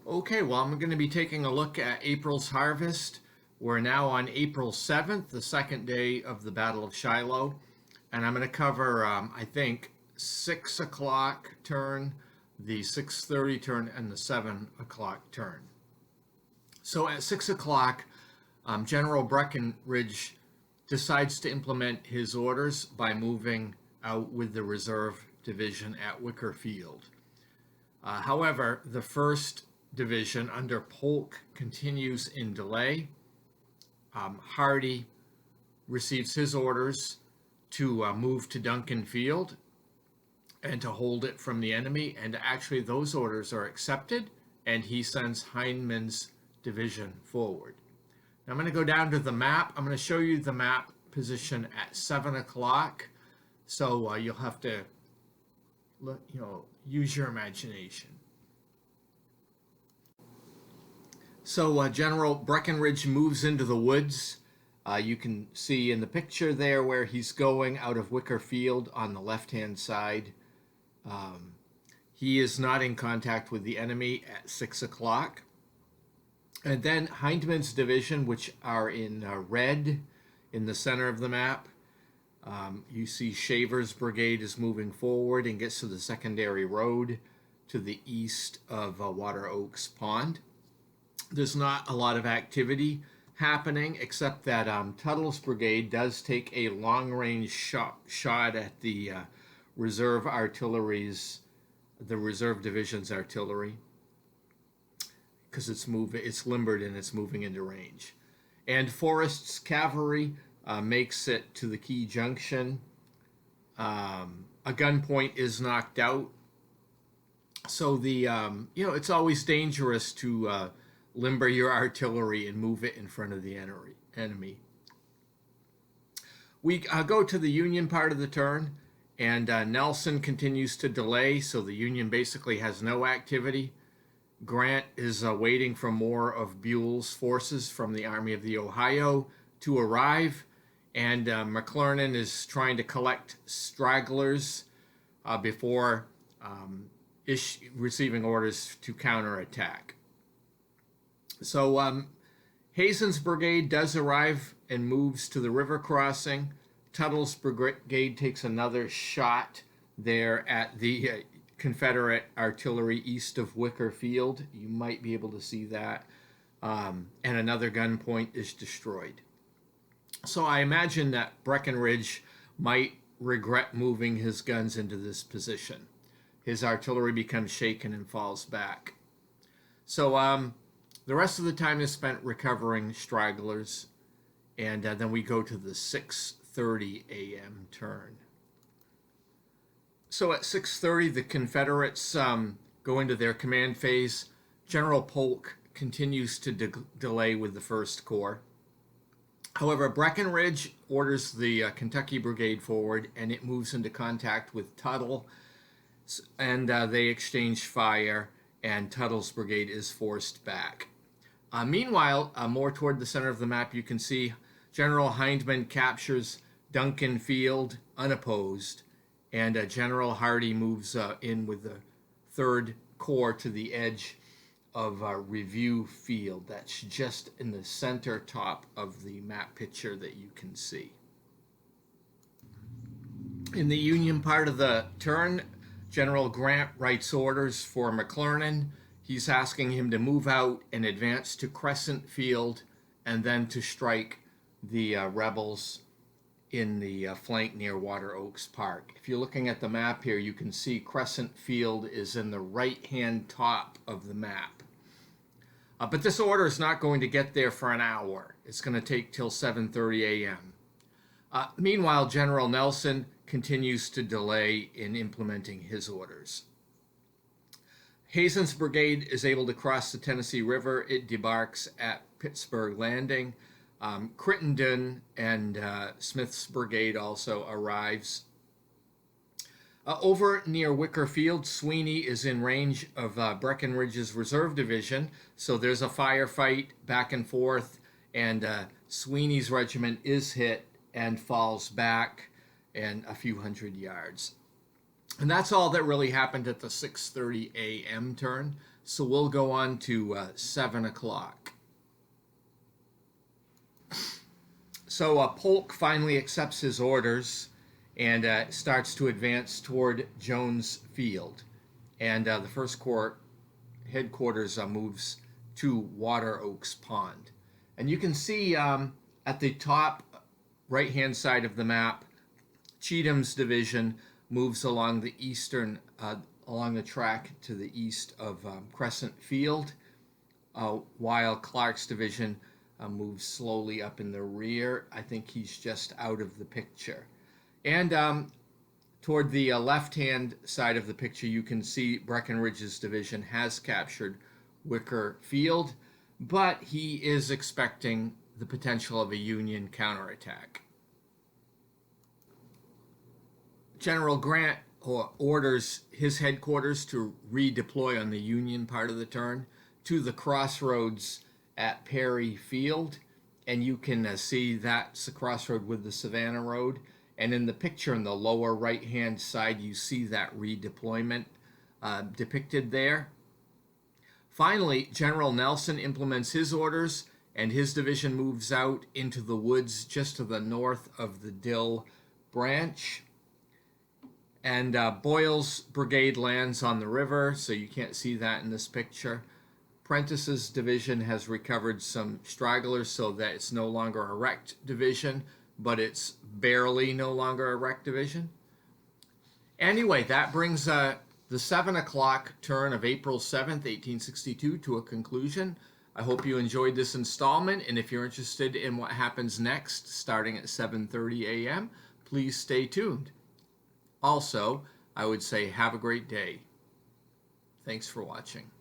Okay, well, I'm going to be taking a look at April's harvest. We're now on April 7th, the second day of the Battle of Shiloh, and I'm going to cover, I think, 6 o'clock turn, the 6:30 turn, and the 7 o'clock turn. So at 6 o'clock, General Breckinridge decides to implement his orders by moving out with the reserve division at Wicker Field. However, the first division under Polk continues in delay. Hardee receives his orders to move to Duncan Field and to hold it from the enemy, and actually those orders are accepted, and he sends Hindman's division forward. Now I'm going to go down to the map. I'm going to show you the map position at 7 o'clock, so you'll have to use your imagination. So General Breckinridge moves into the woods. You can see in the picture there where he's going out of Wicker Field on the left-hand side. He is not in contact with the enemy at 6 o'clock. And then Hindman's division, which are in red in the center of the map. You see Shaver's brigade is moving forward and gets to the secondary road to the east of Water Oaks Pond. There's not a lot of activity happening, except that Tuttle's brigade does take a long-range shot at the reserve division's artillery, because it's limbered and it's moving into range. And Forrest's cavalry makes it to the key junction. A gunpoint is knocked out, so the it's always dangerous to limber your artillery and move it in front of the enemy. We go to the Union part of the turn, and Nelson continues to delay, so the Union basically has no activity. Grant is waiting for more of Buell's forces from the Army of the Ohio to arrive, and McClernand is trying to collect stragglers before receiving orders to counterattack. So Hazen's brigade does arrive and moves to the river crossing. Tuttle's brigade takes another shot there at the Confederate artillery east of Wicker Field. You might be able to see that. And another gun point is destroyed. So I imagine that Breckinridge might regret moving his guns into this position. His artillery becomes shaken and falls back. So the rest of the time is spent recovering stragglers, and then we go to the 6:30 a.m. turn. So at 6:30, the Confederates go into their command phase. General Polk continues to delay with the First Corps. However, Breckinridge orders the Kentucky Brigade forward, and it moves into contact with Tuttle, and they exchange fire, and Tuttle's brigade is forced back. Meanwhile, more toward the center of the map, you can see General Hindman captures Duncan Field unopposed, and General Hardee moves in with the Third Corps to the edge of Review Field. That's just in the center top of the map picture that you can see. In the Union part of the turn, General Grant writes orders for McClernand. He's asking him to move out and advance to Crescent Field, and then to strike the rebels in the flank near Water Oaks Park. If you're looking at the map here, you can see Crescent Field is in the right-hand top of the map. But this order is not going to get there for an hour. It's going to take till 7:30 a.m. Meanwhile, General Nelson continues to delay in implementing his orders. Hazen's brigade is able to cross the Tennessee River. It debarks at Pittsburgh Landing. Crittenden and Smith's brigade also arrives. Over near Wicker Field, Sweeney is in range of Breckinridge's reserve division, so there's a firefight back and forth, and Sweeney's regiment is hit and falls back and a few hundred yards. And that's all that really happened at the 6:30 a.m. turn. So we'll go on to 7 o'clock. So Polk finally accepts his orders and starts to advance toward Jones Field. And the First Corps headquarters moves to Water Oaks Pond. And you can see at the top right-hand side of the map, Cheatham's division moves along the along the track to the east of Crescent Field, while Clark's division moves slowly up in the rear. I think he's just out of the picture. And toward the left-hand side of the picture, you can see Breckinridge's division has captured Wicker Field, but he is expecting the potential of a Union counterattack. General Grant orders his headquarters to redeploy on the Union part of the turn to the crossroads at Perry Field, and you can see that's the crossroad with the Savannah Road. And in the picture in the lower right-hand side, you see that redeployment depicted there. Finally, General Nelson implements his orders, and his division moves out into the woods just to the north of the Dill Branch. And Boyle's brigade lands on the river, so you can't see that in this picture. Prentice's division has recovered some stragglers so that it's no longer a wrecked division, but it's barely no longer a wrecked division. Anyway, that brings the 7 o'clock turn of April 7th, 1862 to a conclusion. I hope you enjoyed this installment, and if you're interested in what happens next, starting at 7:30 a.m., please stay tuned. Also, I would say have a great day. Thanks for watching.